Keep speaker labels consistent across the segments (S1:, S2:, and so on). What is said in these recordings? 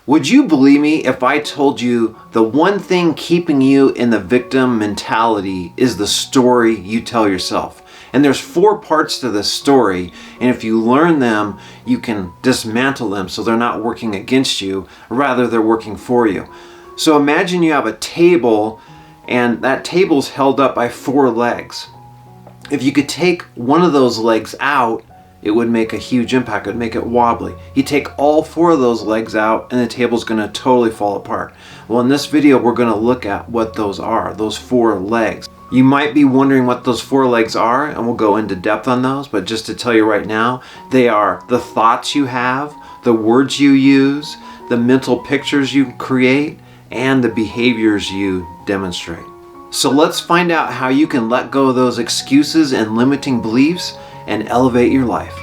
S1: Would you believe me if I told you the one thing keeping you in the victim mentality is the story you tell yourself? And there's 4 parts to this story, and if you learn them, you can dismantle them so they're not working against you, rather they're working for you. So imagine you have a table, and that table's held up by 4 legs. If you could take one of those legs out, it would make a huge impact. It would make it wobbly. You take all 4 of those legs out and the table's going to totally fall apart. Well, in this video, we're going to look at what those are, those 4 legs. You might be wondering what those 4 legs are, and we'll go into depth on those, but just to tell you right now, they are the thoughts you have, the words you use, the mental pictures you create, and the behaviors you demonstrate. So let's find out how you can let go of those excuses and limiting beliefs and elevate your life.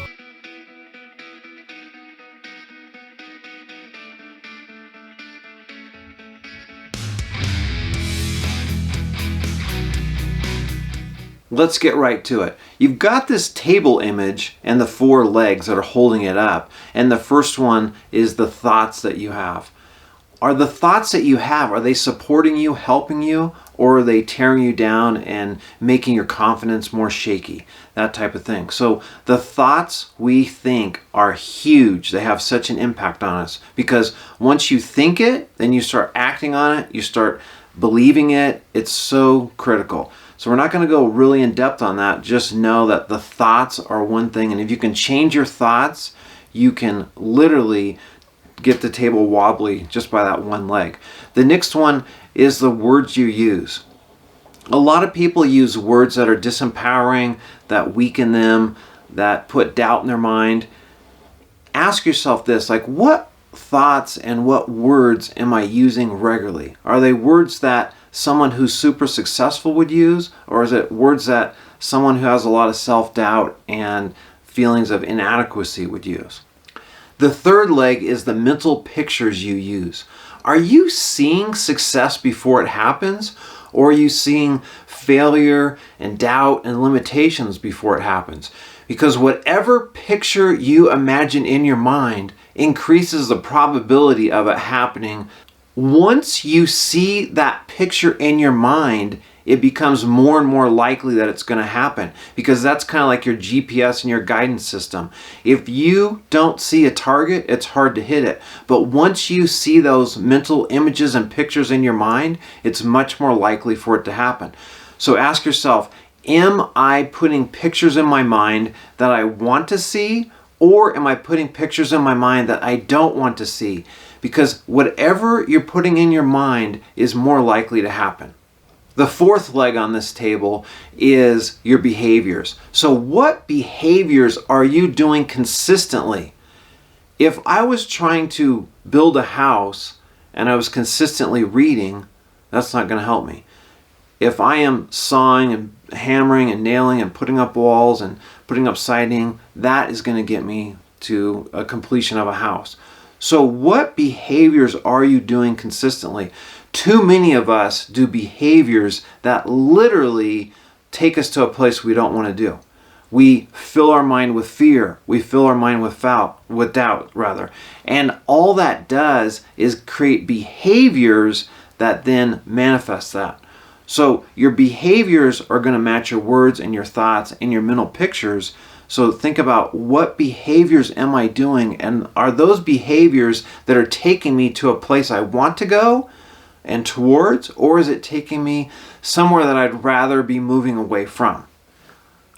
S1: Let's get right to it. You've got this table image and the 4 legs that are holding it up, and the first one is the thoughts that you have. Are the thoughts that you have, are they supporting you, helping you, or are they tearing you down and making your confidence more shaky? That type of thing. So the thoughts we think are huge. They have such an impact on us because once you think it, then you start acting on it, you start believing it. It's so critical. So we're not going to go really in depth on that. Just know that the thoughts are one thing, and if you can change your thoughts, you can literally get the table wobbly just by that one leg. The next one is the words you use. A lot of people use words that are disempowering, that weaken them, that put doubt in their mind. Ask yourself this, like, what thoughts and what words am I using regularly? Are they words that someone who's super successful would use, or is it words that someone who has a lot of self-doubt and feelings of inadequacy would use? The third leg is the mental pictures you use. Are you seeing success before it happens, or are you seeing failure and doubt and limitations before it happens? Because whatever picture you imagine in your mind increases the probability of it happening. Once you see that picture in your mind, it becomes more and more likely that it's going to happen, because that's kind of like your GPS and your guidance system. If you don't see a target, it's hard to hit it. But once you see those mental images and pictures in your mind, it's much more likely for it to happen. So ask yourself, am I putting pictures in my mind that I want to see, or am I putting pictures in my mind that I don't want to see? Because whatever you're putting in your mind is more likely to happen. The 4th leg on this table is your behaviors. So what behaviors are you doing consistently? If I was trying to build a house and I was consistently reading, that's not going to help me. If I am sawing and hammering and nailing and putting up walls and putting up siding, that is going to get me to a completion of a house. So what behaviors are you doing consistently? Too many of us do behaviors that literally take us to a place we don't want to do. We fill our mind with fear. We fill our mind with doubt, rather. And all that does is create behaviors that then manifest that. So your behaviors are going to match your words and your thoughts and your mental pictures. So think about, what behaviors am I doing? And are those behaviors that are taking me to a place I want to go and towards, or is it taking me somewhere that I'd rather be moving away from?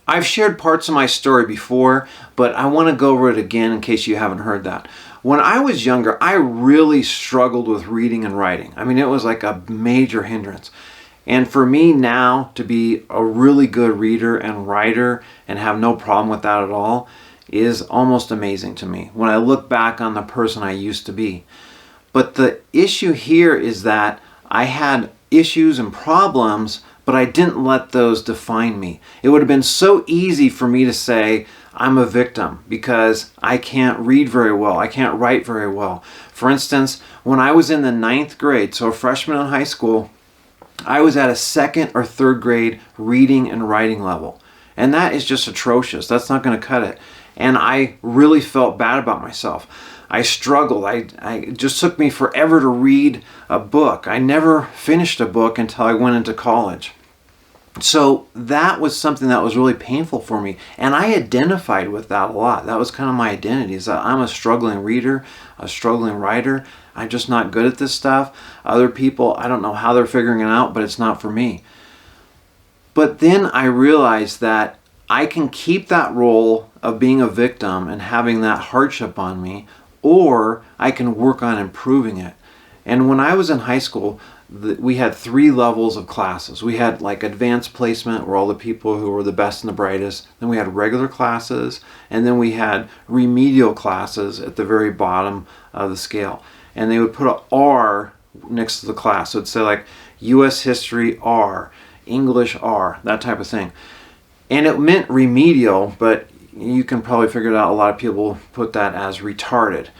S1: I've shared parts of my story before, but I want to go over it again in case you haven't heard that. When I was younger, I really struggled with reading and writing. I mean, it was like a major hindrance. And for me now to be a really good reader and writer and have no problem with that at all is almost amazing to me when I look back on the person I used to be. But the issue here is that I had issues and problems, but I didn't let those define me. It would have been so easy for me to say, I'm a victim because I can't read very well. I can't write very well. For instance, when I was in the 9th grade, so a freshman in high school, I was at a 2nd or 3rd grade reading and writing level. And that is just atrocious. That's not going to cut it. And I really felt bad about myself. I struggled. It just took me forever to read a book. I never finished a book until I went into college. So that was something that was really painful for me. And I identified with that a lot. That was kind of my identity, is that I'm a struggling reader, a struggling writer. I'm just not good at this stuff. Other people, I don't know how they're figuring it out, but it's not for me. But then I realized that I can keep that role of being a victim and having that hardship on me, or I can work on improving it. And when I was in high school, we had 3 levels of classes. We had like advanced placement, where all the people who were the best and the brightest. Then we had regular classes, and then we had remedial classes at the very bottom of the scale. And they would put an R next to the class. So it'd say like U.S. History R, English R, that type of thing. And it meant remedial, but you can probably figure it out. A lot of people put that as retarded.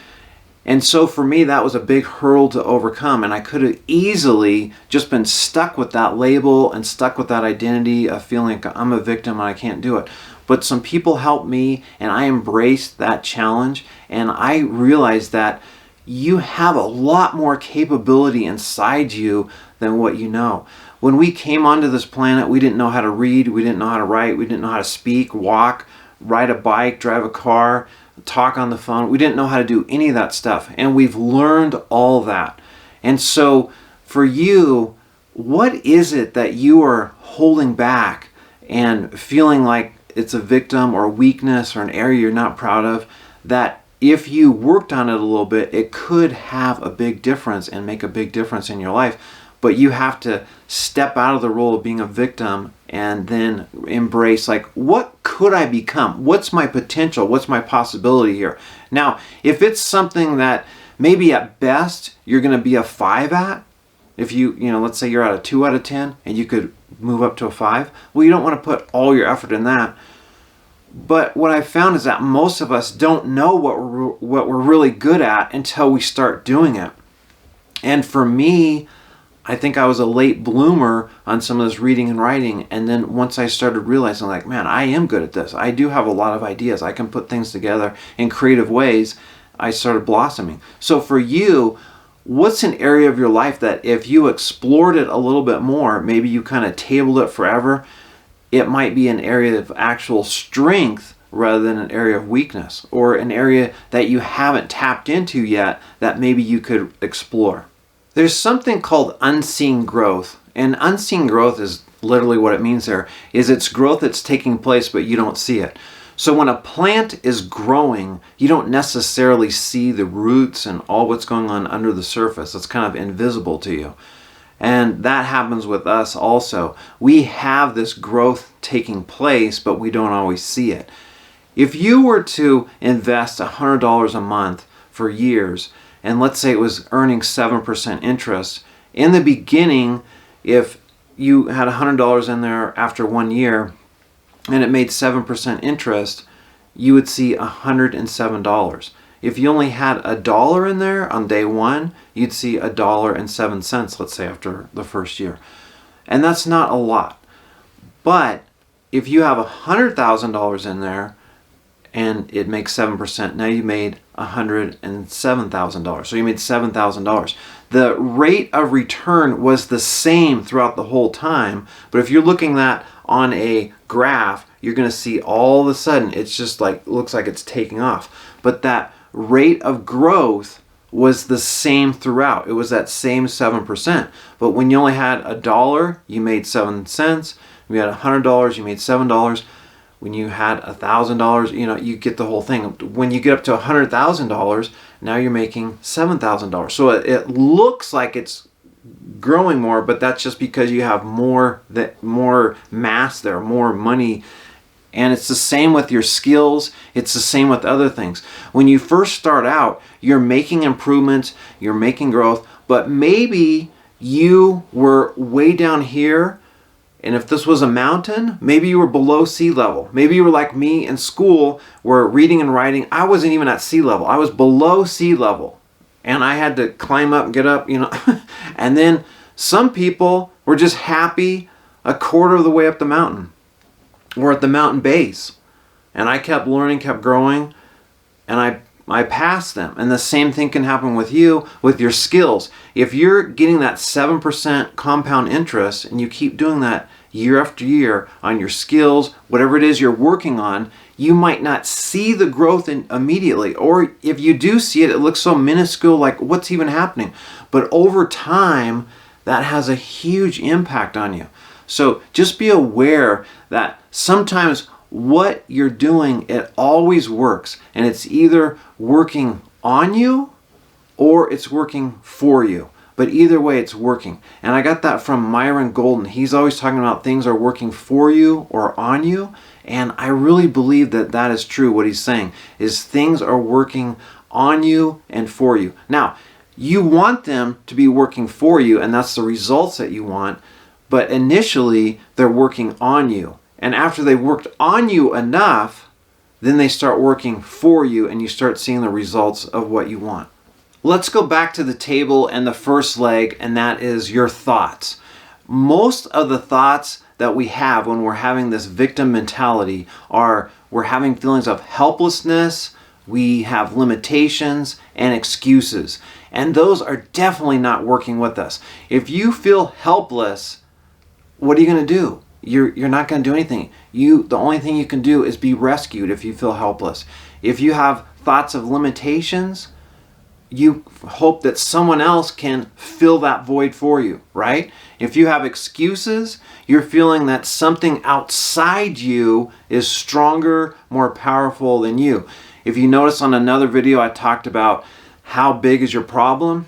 S1: And so for me, that was a big hurdle to overcome. And I could have easily just been stuck with that label and stuck with that identity of feeling like I'm a victim and I can't do it. But some people helped me, and I embraced that challenge. And I realized that you have a lot more capability inside you than what you know. When we came onto this planet, we didn't know how to read, we didn't know how to write, we didn't know how to speak, walk, ride a bike, drive a car, talk on the phone. We didn't know how to do any of that stuff. And we've learned all that. And so for you, what is it that you are holding back and feeling like it's a victim or a weakness or an area you're not proud of, that if you worked on it a little bit, it could have a big difference and make a big difference in your life? But you have to step out of the role of being a victim and then embrace, like, what could I become? What's my potential? What's my possibility here? Now, if it's something that maybe at best you're going to be a 5 at, if let's say you're at a 2 out of 10 and you could move up to a 5, well, you don't want to put all your effort in that. But what I found is that most of us don't know what we're really good at until we start doing it. And for me, I think I was a late bloomer on some of this reading and writing, and then once I started realizing, like, man, I am good at this. I do have a lot of ideas. I can put things together in creative ways. I started blossoming. So for you, what's an area of your life that if you explored it a little bit more, maybe you kind of tabled it forever, it might be an area of actual strength rather than an area of weakness, or an area that you haven't tapped into yet that maybe you could explore? There's something called unseen growth, and unseen growth is literally what it means there, is it's growth that's taking place but you don't see it. So when a plant is growing, you don't necessarily see the roots and all what's going on under the surface. It's kind of invisible to you. And that happens with us also. We have this growth taking place, but we don't always see it. If you were to invest $100 a month for years, and let's say it was earning 7% interest, in the beginning, if you had $100 in there after 1 year and it made 7% interest, you would see $107. If you only had $1 in there on day 1, you'd see $1.07, let's say, after the first year. And that's not a lot. But if you have $100,000 in there and it makes 7%, now you made $107,000. So you made $7,000. The rate of return was the same throughout the whole time, but if you're looking at on a graph, you're going to see all of a sudden it's just like, looks like it's taking off. But that rate of growth was the same throughout. It was that same 7%. But when you only had $1, you made 7 cents. When you had $100, you made $7. When you had $1,000, you get the whole thing. When you get up to $100,000, now you're making $7,000. So it looks like it's growing more, but that's just because you have more mass there, more money. And it's the same with your skills. It's the same with other things. When you first start out, you're making improvements, you're making growth, but maybe you were way down here. And if this was a mountain, maybe you were below sea level. Maybe you were like me in school, where reading and writing, I wasn't even at sea level. I was below sea level. And I had to climb up and get up, And then some people were just happy a quarter of the way up the mountain, or at the mountain base. And I kept learning, kept growing. And I pass them. And the same thing can happen with you, with your skills. If you're getting that 7% compound interest and you keep doing that year after year on your skills, whatever it is you're working on, you might not see the growth immediately. Or if you do see it, it looks so minuscule, like what's even happening? But over time, that has a huge impact on you. So just be aware that sometimes what you're doing, it always works. And it's either working on you or it's working for you. But either way, it's working. And I got that from Myron Golden. He's always talking about things are working for you or on you. And I really believe that that is true. What he's saying is things are working on you and for you. Now, you want them to be working for you, and that's the results that you want. But initially, they're working on you. And after they've worked on you enough, then they start working for you, and you start seeing the results of what you want. Let's go back to the table and the first leg, and that is your thoughts. Most of the thoughts that we have when we're having this victim mentality are we're having feelings of helplessness, we have limitations, and excuses. And those are definitely not working with us. If you feel helpless, what are you going to do? You're not going to do anything. The only thing you can do is be rescued if you feel helpless. If you have thoughts of limitations, you hope that someone else can fill that void for you, right? If you have excuses, you're feeling that something outside you is stronger, more powerful than you. If you notice on another video, I talked about how big is your problem.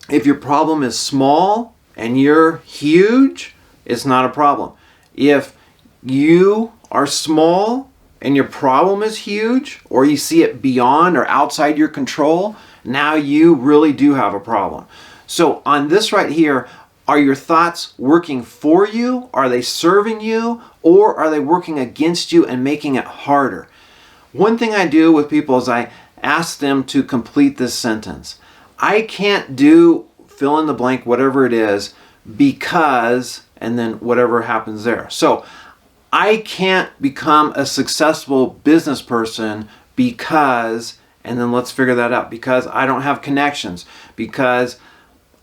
S1: If your problem is small and you're huge, it's not a problem. If you are small and your problem is huge, or you see it beyond or outside your control, now you really do have a problem. So on this right here, are your thoughts working for you? Are they serving you? Or are they working against you and making it harder? One thing I do with people is I ask them to complete this sentence. I can't do fill in the blank, whatever it is, because, and then whatever happens there. So I can't become a successful business person because, and then let's figure that out, because I don't have connections, because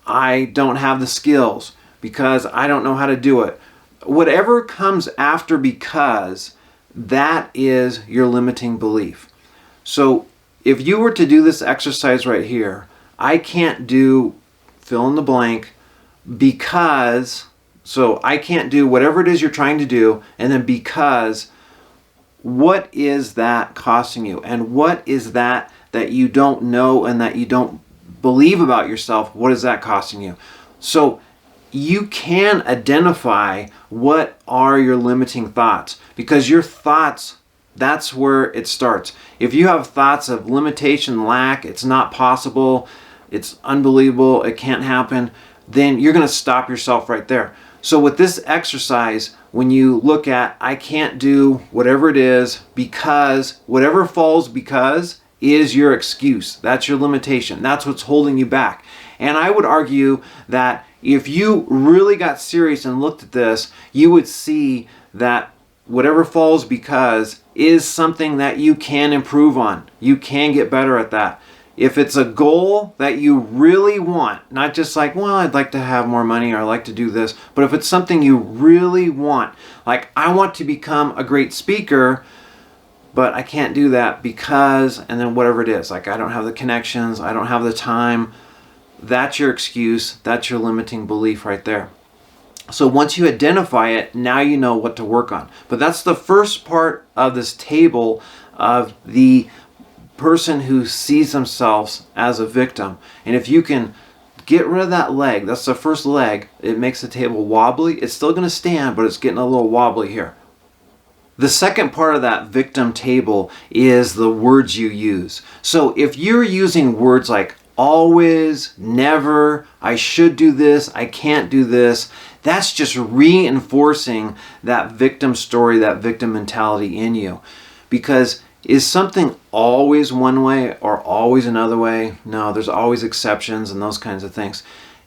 S1: I don't have the skills, because I don't know how to do it. Whatever comes after because, that is your limiting belief. So if you were to do this exercise right here, I can't do fill in the blank because, so I can't do whatever it is you're trying to do, and then because, what is that costing you? And what is that you don't know and that you don't believe about yourself? What is that costing you? So you can identify what are your limiting thoughts, because your thoughts, that's where it starts. If you have thoughts of limitation, lack, it's not possible, it's unbelievable, it can't happen, then you're going to stop yourself right there. So with this exercise, when you look at I can't do whatever it is because, whatever falls because is your excuse. That's your limitation. That's what's holding you back. And I would argue that if you really got serious and looked at this, you would see that whatever falls because is something that you can improve on. You can get better at that. If it's a goal that you really want, not just like, well, I'd like to have more money or I'd like to do this, but if it's something you really want, like I want to become a great speaker, but I can't do that because, and then whatever it is, like I don't have the connections, I don't have the time, that's your excuse, that's your limiting belief right there. So once you identify it, now you know what to work on. But that's the first part of this table of the person who sees themselves as a victim. And if you can get rid of that leg, that's the first leg, it makes the table wobbly. It's still going to stand, but it's getting a little wobbly here. The second part of that victim table is the words you use. So if you're using words like always, never, I should do this, I can't do this, that's just reinforcing that victim story, that victim mentality in you. Because is something always one way or always another way? No, there's always exceptions and those kinds of things.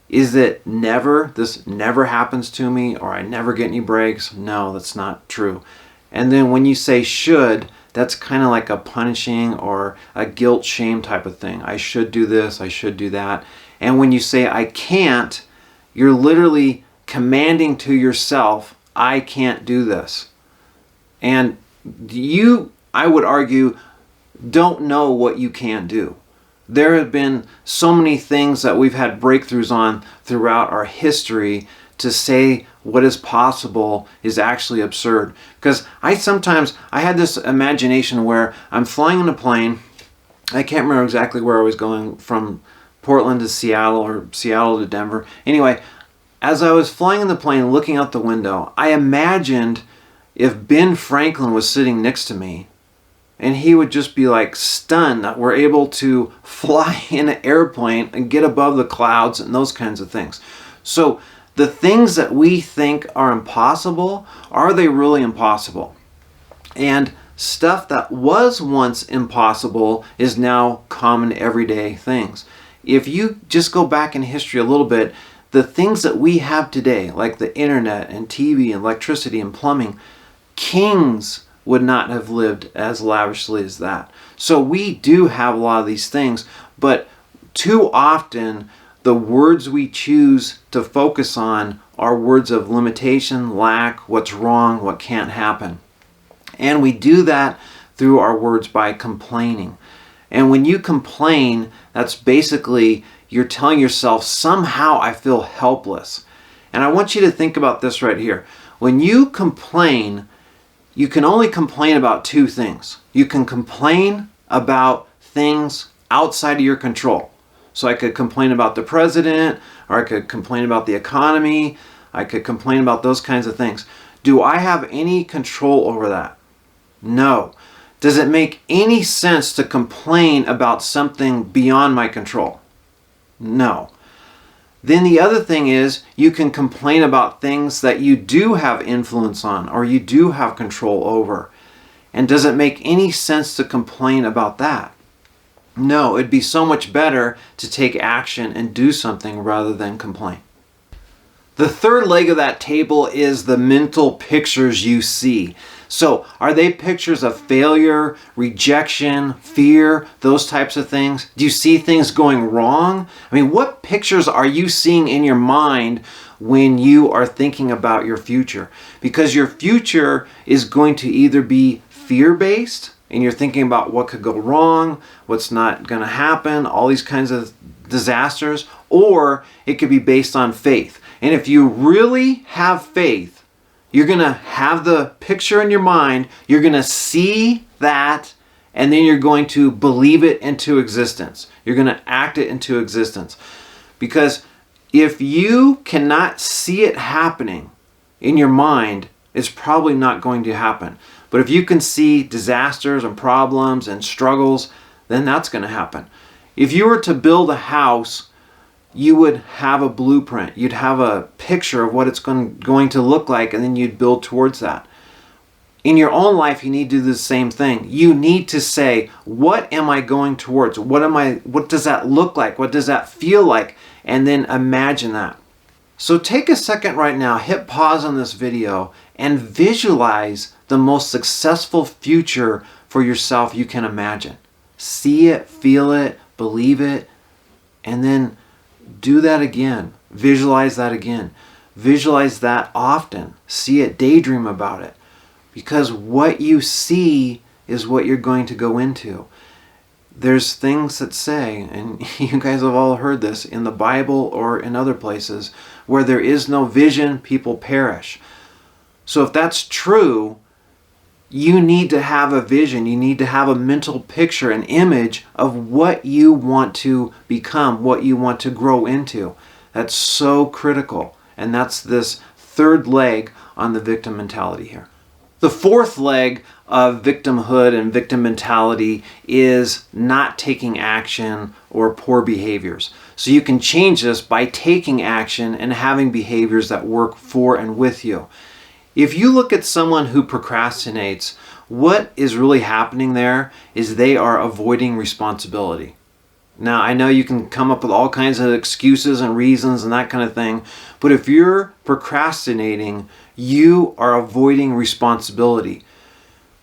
S1: Is it never, this never happens to me, or I never get any breaks? No, that's not true. And then when you say should, that's kind of like a punishing or a guilt shame type of thing. I should do this, I should do that. And when you say I can't, you're literally commanding to yourself, I can't do this. And you, I would argue, don't know what you can do. There have been so many things that we've had breakthroughs on throughout our history. To say what is possible is actually absurd. Because I had this imagination where I'm flying in a plane. I can't remember exactly where I was going, from Portland to Seattle or Seattle to Denver. Anyway, as I was flying in the plane looking out the window, I imagined if Ben Franklin was sitting next to me, and he would just be like stunned that we're able to fly in an airplane and get above the clouds and those kinds of things. So the things that we think are impossible, are they really impossible? And stuff that was once impossible is now common everyday things. If you just go back in history a little bit, the things that we have today, like the internet and TV and electricity and plumbing, kings would not have lived as lavishly as that. So we do have a lot of these things, but too often the words we choose to focus on are words of limitation, lack, what's wrong, what can't happen. And we do that through our words by complaining. And when you complain, that's basically you're telling yourself, somehow I feel helpless. And I want you to think about this right here. When you complain, you can only complain about two things. You can complain about things outside of your control. So I could complain about the president, or I could complain about the economy. I could complain about those kinds of things. Do I have any control over that? No. Does it make any sense to complain about something beyond my control? No. Then the other thing is, you can complain about things that you do have influence on or you do have control over. And does it make any sense to complain about that? No, it'd be so much better to take action and do something rather than complain. The third leg of that table is the mental pictures you see. So, are they pictures of failure, rejection, fear, those types of things? Do you see things going wrong? I mean, what pictures are you seeing in your mind when you are thinking about your future? Because your future is going to either be fear-based, and you're thinking about what could go wrong, what's not going to happen, all these kinds of disasters, or it could be based on faith. And if you really have faith, you're going to have the picture in your mind, you're going to see that, and then you're going to believe it into existence. You're going to act it into existence. Because if you cannot see it happening in your mind, it's probably not going to happen. But if you can see disasters and problems and struggles, then that's going to happen. If you were to build a house, you would have a blueprint. You'd have a picture of what it's going to look like, and then you'd build towards that. In your own life, you need to do the same thing. You need to say, what am I going towards? What does that look like? What does that feel like? And then imagine that. So take a second right now, hit pause on this video, and visualize the most successful future for yourself you can imagine. See it, feel it, believe it, and then do that again. Visualize that again. Visualize that often. See it, daydream about it. Because what you see is what you're going to go into. There's things that say, and you guys have all heard this in the Bible or in other places, where there is no vision, people perish. So if that's true, you need to have a vision. You need to have a mental picture, an image of what you want to become, what you want to grow into. That's so critical. And that's this third leg on the victim mentality here. The fourth leg of victimhood and victim mentality is not taking action or poor behaviors. So you can change this by taking action and having behaviors that work for and with you. If you look at someone who procrastinates, what is really happening there is they are avoiding responsibility. Now, I know you can come up with all kinds of excuses and reasons and that kind of thing, but if you're procrastinating, you are avoiding responsibility.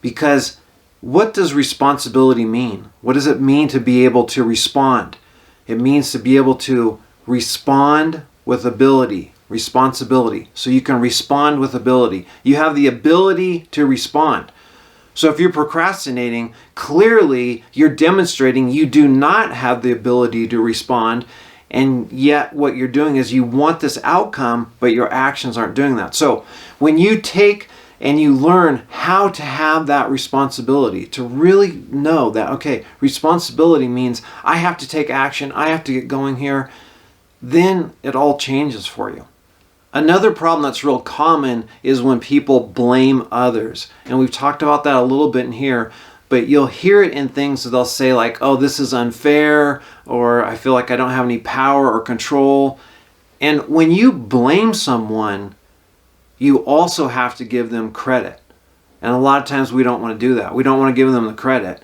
S1: Because What does responsibility mean? What does it mean to be able to respond? It means to be able to respond with ability, responsibility. So you can respond with ability. You have the ability to respond. So if you're procrastinating, clearly you're demonstrating you do not have the ability to respond, and yet what you're doing is you want this outcome, but your actions aren't doing that. So when you take and you learn how to have that responsibility, to really know that, okay, responsibility means I have to take action, I have to get going here, then it all changes for you. Another problem that's real common is when people blame others. And we've talked about that a little bit in here, but you'll hear it in things that they'll say like, oh, this is unfair, or I feel like I don't have any power or control. And when you blame someone, you also have to give them credit. And a lot of times we don't want to do that. We don't want to give them the credit.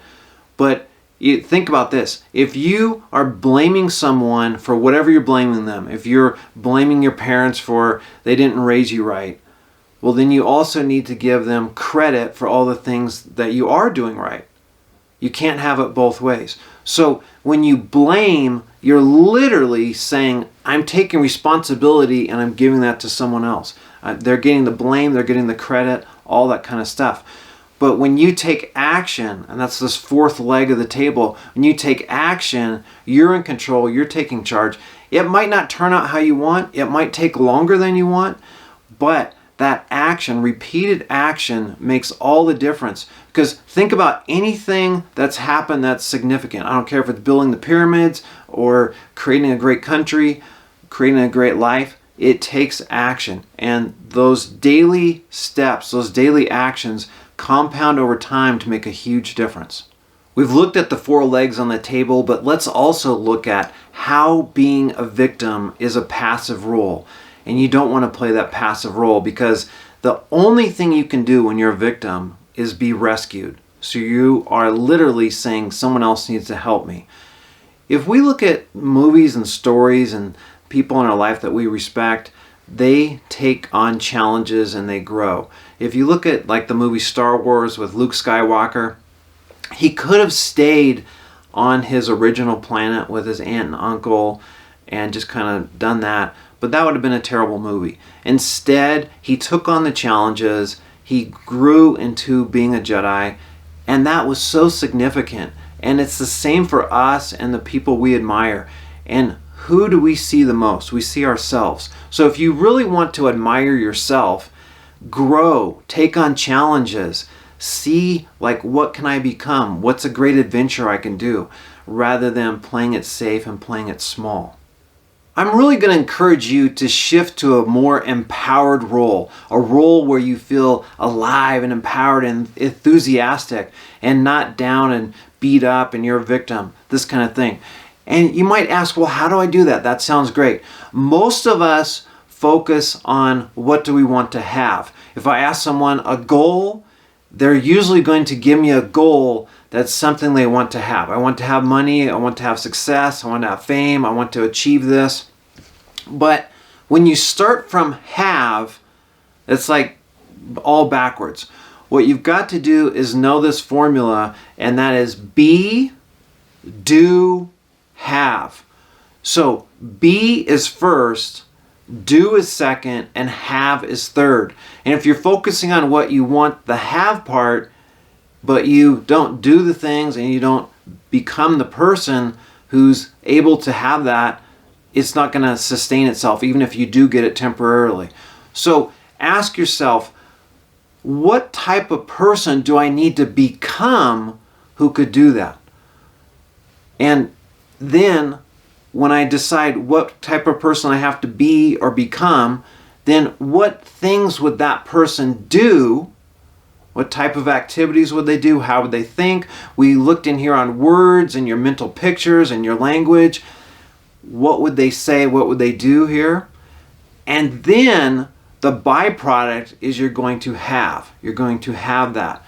S1: But you think about this. If you are blaming someone for whatever you're blaming them, if you're blaming your parents for they didn't raise you right, well, then you also need to give them credit for all the things that you are doing right. You can't have it both ways. So when you blame, you're literally saying, I'm taking responsibility and I'm giving that to someone else. They're getting the blame, they're getting the credit, all that kind of stuff. But when you take action, and that's this fourth leg of the table, when you take action, you're in control, you're taking charge. It might not turn out how you want, it might take longer than you want, but that action, repeated action, makes all the difference. Because think about anything that's happened that's significant. I don't care if it's building the pyramids or creating a great country, creating a great life. It takes action. And those daily steps, those daily actions compound over time to make a huge difference. We've looked at the four legs on the table, but let's also look at how being a victim is a passive role. And you don't want to play that passive role, because the only thing you can do when you're a victim is be rescued. So you are literally saying someone else needs to help me. If we look at movies and stories and people in our life that we respect, they take on challenges and they grow. If you look at like the movie Star Wars with Luke Skywalker, he could have stayed on his original planet with his aunt and uncle and just kind of done that, but that would have been a terrible movie. Instead, he took on the challenges, he grew into being a Jedi, and that was so significant. And it's the same for us and the people we admire. And who do we see the most? We see ourselves. So if you really want to admire yourself, grow, take on challenges, see like what can I become? What's a great adventure I can do? Rather than playing it safe and playing it small. I'm really going to encourage you to shift to a more empowered role, a role where you feel alive and empowered and enthusiastic and not down and beat up and you're a victim, this kind of thing. And you might ask, well, how do I do that? That sounds great. Most of us focus on what do we want to have. If I ask someone a goal, they're usually going to give me a goal that's something they want to have. I want to have money, I want to have success, I want to have fame, I want to achieve this. But when you start from have, it's like all backwards. What you've got to do is know this formula, and that is be, do, have. So be is first, do is second, and have is third. And if you're focusing on what you want, the have part, but you don't do the things and you don't become the person who's able to have that, it's not going to sustain itself, even if you do get it temporarily. So ask yourself, what type of person do I need to become who could do that? And then when I decide what type of person I have to be or become, then what things would that person do? What type of activities would they do? How would they think? We looked in here on words and your mental pictures and your language. What would they say? What would they do here? And then the byproduct is you're going to have. You're going to have that.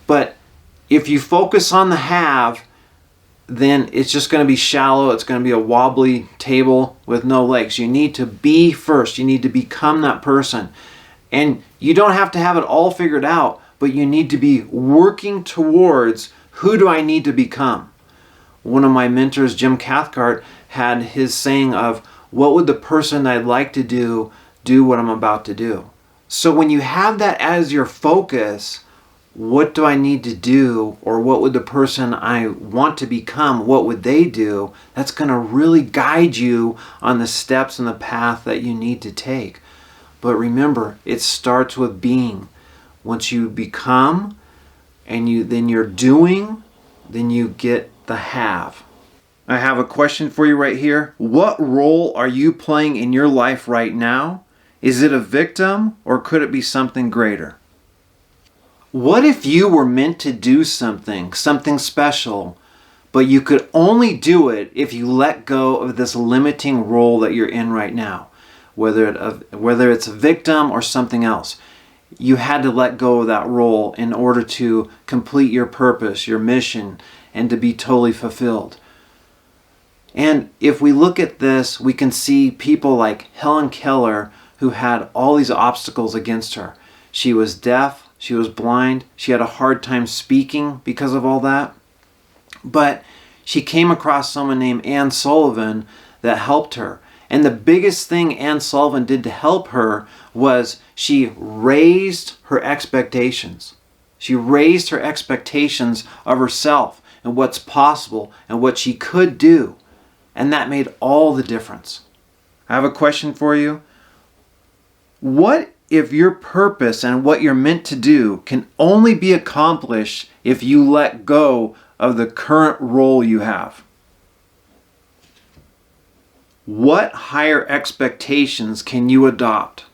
S1: But if you focus on the have, then it's just going to be shallow. It's going to be a wobbly table with no legs. You need to be first. You need to become that person. And you don't have to have it all figured out, but you need to be working towards who do I need to become. One of my mentors, Jim Cathcart, had his saying of, what would the person I'd like to do what I'm about to do? So when you have that as your focus, what do I need to do, or what would the person I want to become, what would they do? That's going to really guide you on the steps and the path that you need to take. But remember, it starts with being. Once you become and then you're doing, then you get the have. I have a question for you right here. What role are you playing in your life right now? Is it a victim, or could it be something greater? What if you were meant to do something special, but you could only do it if you let go of this limiting role that you're in right now? Whether it's a victim or something else. You had to let go of that role in order to complete your purpose, your mission, and to be totally fulfilled. And if we look at this, we can see people like Helen Keller, who had all these obstacles against her. She was deaf, she was blind, she had a hard time speaking because of all that. But she came across someone named Anne Sullivan that helped her. And the biggest thing Anne Sullivan did to help her was she raised her expectations. She raised her expectations of herself and what's possible and what she could do. And that made all the difference. I have a question for you. What if your purpose and what you're meant to do can only be accomplished if you let go of the current role you have? What higher expectations can you adopt?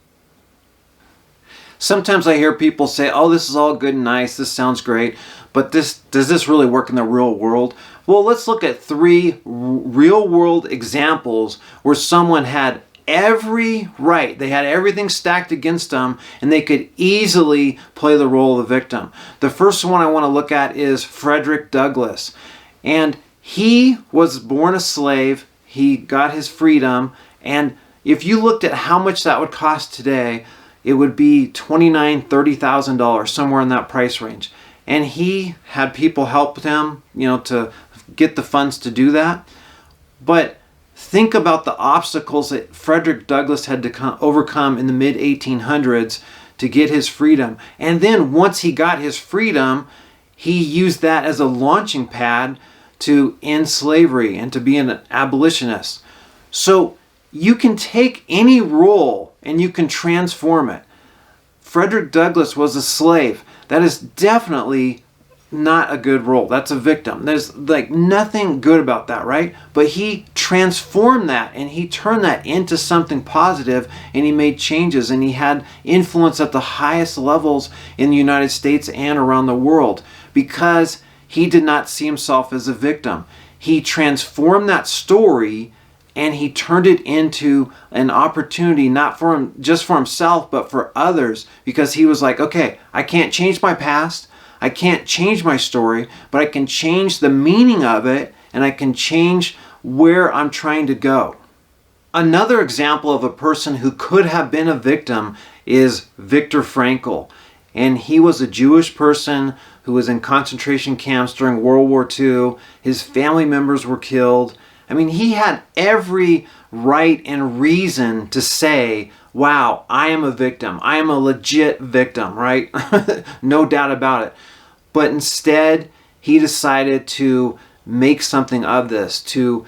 S1: Sometimes I hear people say, oh, this is all good and nice, this sounds great, but does this really work in the real world? Well, let's look at 3 real world examples where someone had every right, they had everything stacked against them, and they could easily play the role of the victim. The first one I want to look at is Frederick Douglass. And he was born a slave, he got his freedom, and if you looked at how much that would cost today, it would be $29,000, $30,000, somewhere in that price range. And he had people help him, to get the funds to do that. But think about the obstacles that Frederick Douglass had to overcome in the mid-1800s to get his freedom. And then once he got his freedom, he used that as a launching pad to end slavery and to be an abolitionist. So you can take any role and you can transform it. Frederick Douglass was a slave. That is definitely not a good role. That's a victim. There's like nothing good about that, right? But he transformed that and he turned that into something positive, and he made changes, and he had influence at the highest levels in the United States and around the world because he did not see himself as a victim. He transformed that story and he turned it into an opportunity, not for just for himself, but for others, because he was like, okay, I can't change my past, I can't change my story, but I can change the meaning of it, and I can change where I'm trying to go. Another example of a person who could have been a victim is Viktor Frankl. And he was a Jewish person who was in concentration camps during World War II. His family members were killed. I mean, he had every right and reason to say, wow, I am a victim. I am a legit victim, right? No doubt about it. But instead, he decided to make something of this, to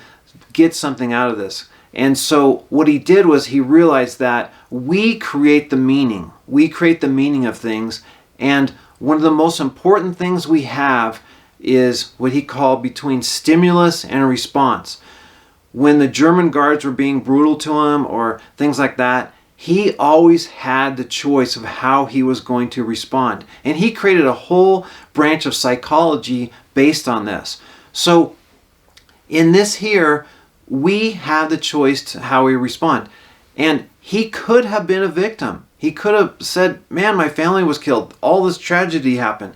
S1: get something out of this. And so what he did was he realized that we create the meaning. We create the meaning of things. And one of the most important things we have is what he called between stimulus and a response. When the German guards were being brutal to him or things like that, he always had the choice of how he was going to respond. And he created a whole branch of psychology based on this. So in this here, we have the choice to how we respond. And he could have been a victim. He could have said, man, my family was killed. All this tragedy happened.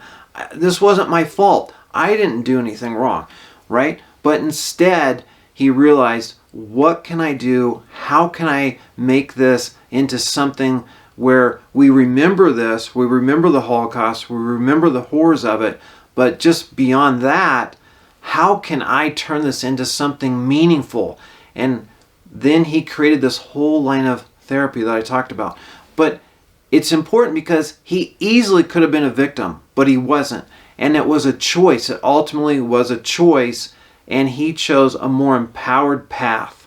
S1: This wasn't my fault. I didn't do anything wrong, right? But instead, he realized, what can I do? How can I make this into something where we remember this, we remember the Holocaust, we remember the horrors of it, but just beyond that, how can I turn this into something meaningful? And then he created this whole line of therapy that I talked about. But it's important because he easily could have been a victim, but he wasn't. And it was a choice. It ultimately was a choice, and he chose a more empowered path.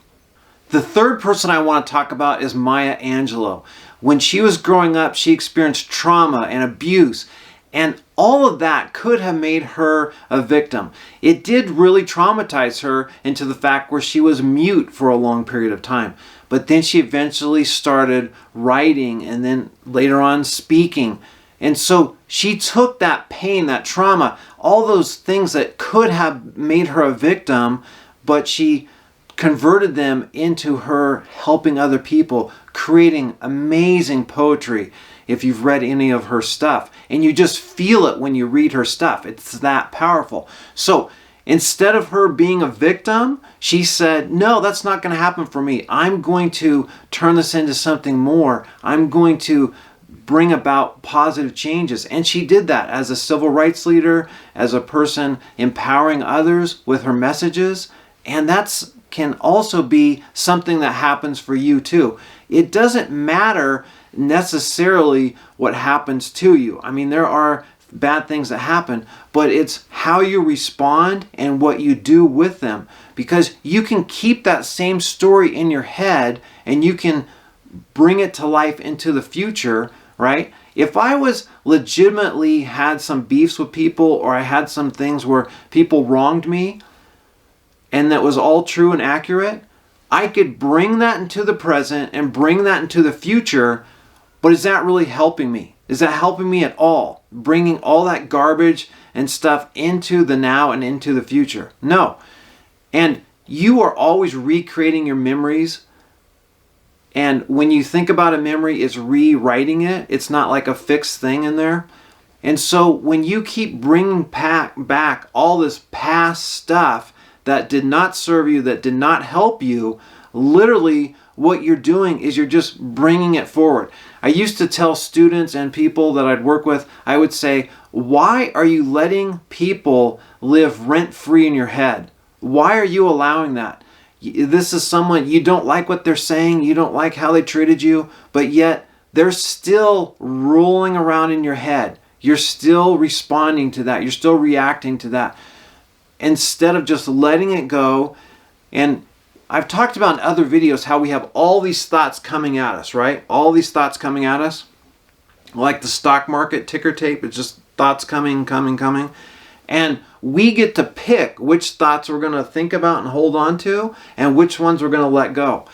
S1: The third person I want to talk about is Maya Angelou. When she was growing up, she experienced trauma and abuse, and all of that could have made her a victim. It did really traumatize her into the fact where she was mute for a long period of time. But then she eventually started writing and then later on speaking. And so she took that pain, that trauma, all those things that could have made her a victim, but she converted them into her helping other people, creating amazing poetry. If you've read any of her stuff, and you just feel it when you read her stuff, it's that powerful. So instead of her being a victim, she said, no, that's not going to happen for me. I'm going to turn this into something more. I'm going to bring about positive changes. And she did that as a civil rights leader, as a person empowering others with her messages. And that's can also be something that happens for you too. It doesn't matter necessarily what happens to you. I mean, there are bad things that happen, but it's how you respond and what you do with them. Because you can keep that same story in your head and you can bring it to life into the future, right? If I was legitimately had some beefs with people, or I had some things where people wronged me, and that was all true and accurate, I could bring that into the present and bring that into the future, but is that really helping me? Is that helping me at all? Bringing all that garbage and stuff into the now and into the future? No. And you are always recreating your memories. And when you think about a memory, it's rewriting it. It's not like a fixed thing in there. And so when you keep bringing back all this past stuff that did not serve you, that did not help you, literally what you're doing is you're just bringing it forward. I used to tell students and people that I'd work with, I would say, why are you letting people live rent-free in your head? Why are you allowing that? This is someone, you don't like what they're saying, you don't like how they treated you, but yet they're still rolling around in your head. You're still responding to that. You're still reacting to that. Instead of just letting it go. And I've talked about in other videos how we have all these thoughts coming at us, right? All these thoughts coming at us. Like the stock market ticker tape, it's just thoughts coming. And we get to pick which thoughts we're going to think about and hold on to, and which ones we're going to let go.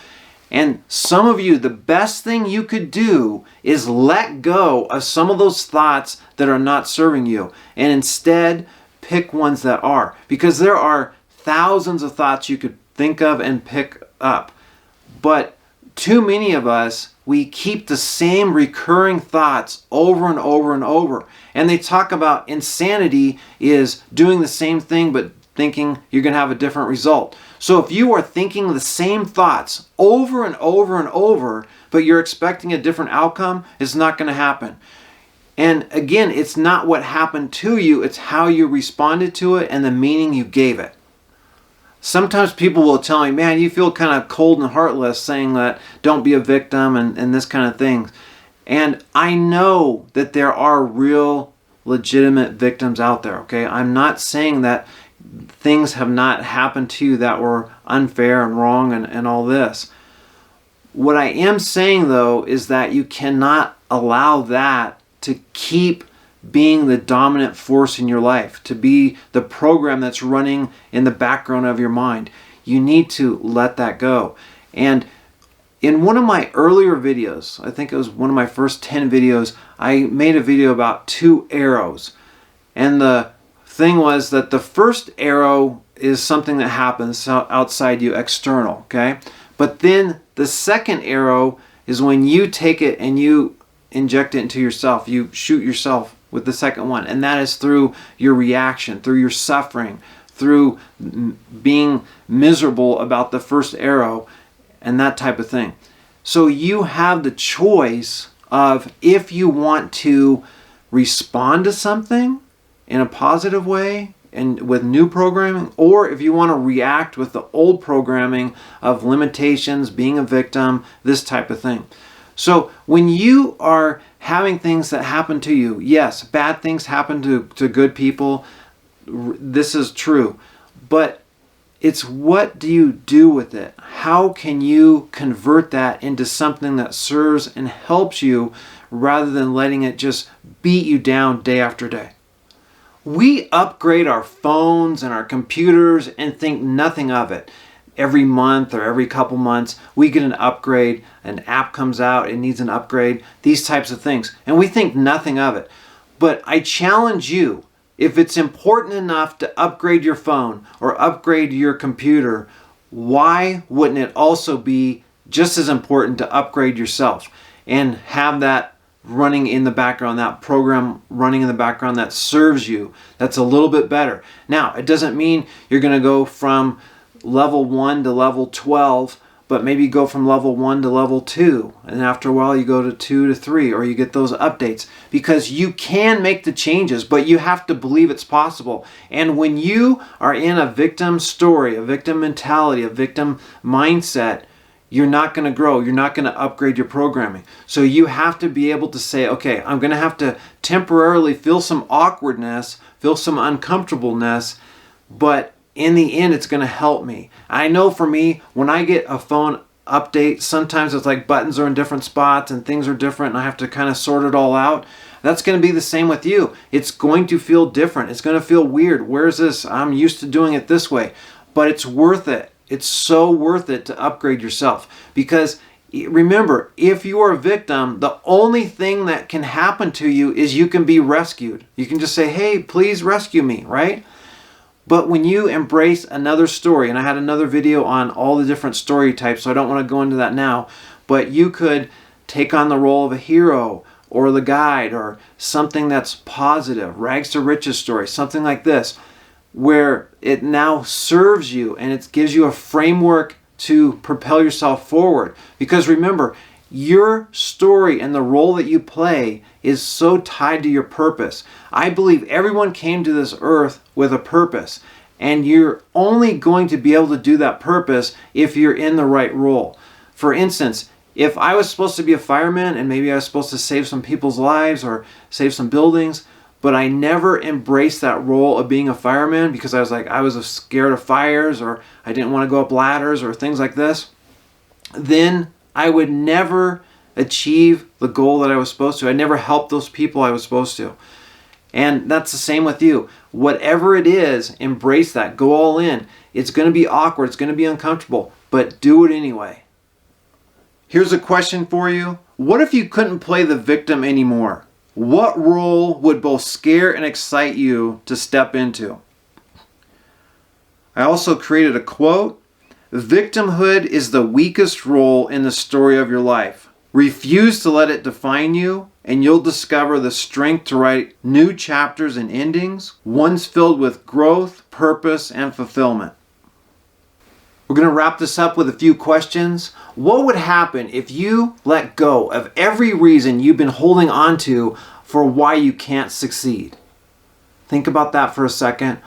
S1: And some of you, the best thing you could do is let go of some of those thoughts that are not serving you, and instead pick ones that are. Because there are thousands of thoughts you could think of and pick up. But too many of us, we keep the same recurring thoughts over and over and over. And they talk about insanity is doing the same thing but thinking you're going to have a different result. So if you are thinking the same thoughts over and over and over, but you're expecting a different outcome, it's not going to happen. And again, it's not what happened to you, it's how you responded to it and the meaning you gave it. Sometimes people will tell me, man, you feel kind of cold and heartless saying that don't be a victim and this kind of thing. And I know that there are real legitimate victims out there, okay? I'm not saying that things have not happened to you that were unfair and wrong and all this. What I am saying though is that you cannot allow that to keep being the dominant force in your life, to be the program that's running in the background of your mind. You need to let that go. And in one of my earlier videos, I think it was one of my first 10 videos, I made a video about 2 arrows. And the thing was that the first arrow is something that happens outside you, external, okay? But then the second arrow is when you take it and you inject it into yourself. You shoot yourself with the second one. And that is through your reaction, through your suffering, through being miserable about the first arrow and that type of thing. So you have the choice of if you want to respond to something in a positive way and with new programming, or if you want to react with the old programming of limitations, being a victim, this type of thing. So when you are having things that happen to you, yes, bad things happen to good people. This is true. But it's what do you do with it? How can you convert that into something that serves and helps you rather than letting it just beat you down day after day? We upgrade our phones and our computers and think nothing of it. Every month or every couple months, we get an upgrade. An app comes out, it needs an upgrade, these types of things. And we think nothing of it. But I challenge you, if it's important enough to upgrade your phone or upgrade your computer, why wouldn't it also be just as important to upgrade yourself and have that running in the background, that program running in the background that serves you, that's a little bit better. Now, it doesn't mean you're going to go from level 1 to level 12, but maybe go from level 1 to level 2, and after a while you go to 2 to 3, or you get those updates, because you can make the changes, but you have to believe it's possible. And when you are in a victim story, a victim mentality, a victim mindset, you're not going to grow. You're not going to upgrade your programming. So you have to be able to say, okay, I'm going to have to temporarily feel some awkwardness, feel some uncomfortableness, but in the end, it's going to help me. I know for me, when I get a phone update, sometimes it's like buttons are in different spots and things are different and I have to kind of sort it all out. That's going to be the same with you. It's going to feel different. It's going to feel weird. Where's this? I'm used to doing it this way. But it's worth it. It's so worth it to upgrade yourself. Because remember, if you are a victim, the only thing that can happen to you is you can be rescued. You can just say, hey, please rescue me, right? But when you embrace another story, and I had another video on all the different story types, so I don't want to go into that now, but you could take on the role of a hero or the guide or something that's positive, rags to riches story, something like this, where it now serves you and it gives you a framework to propel yourself forward. Because remember, your story and the role that you play is so tied to your purpose. I believe everyone came to this earth with a purpose, and you're only going to be able to do that purpose if you're in the right role. For instance, if I was supposed to be a fireman and maybe I was supposed to save some people's lives or save some buildings, but I never embraced that role of being a fireman because I was scared of fires, or I didn't want to go up ladders or things like this, then I would never achieve the goal that I was supposed to. I never helped those people I was supposed to. And that's the same with you. Whatever it is, embrace that. Go all in. It's going to be awkward. It's going to be uncomfortable, but do it anyway. Here's a question for you. What if you couldn't play the victim anymore? What role would both scare and excite you to step into? I also created a quote. Victimhood is the weakest role in the story of your life. Refuse to let it define you, and you'll discover the strength to write new chapters and endings, ones filled with growth, purpose, and fulfillment. We're going to wrap this up with a few questions. What would happen if you let go of every reason you've been holding on to for why you can't succeed? Think about that for a second.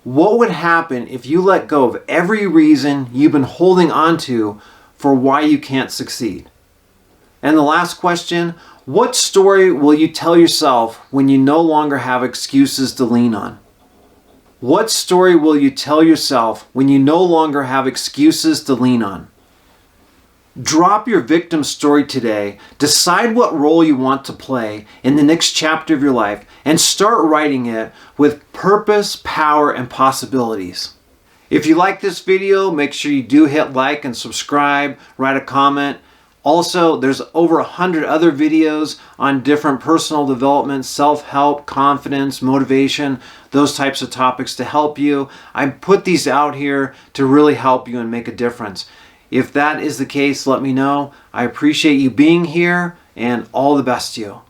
S1: What would happen if you let go of every reason you've been holding on to for why you can't succeed? And the last question, what story will you tell yourself when you no longer have excuses to lean on? What story will you tell yourself when you no longer have excuses to lean on? Drop your victim story today, decide what role you want to play in the next chapter of your life, and start writing it with purpose, power, and possibilities. If you like this video, make sure you do hit like and subscribe, write a comment. Also, there's over 100 other videos on different personal development, self-help, confidence, motivation, those types of topics to help you. I put these out here to really help you and make a difference. If that is the case, let me know. I appreciate you being here, and all the best to you.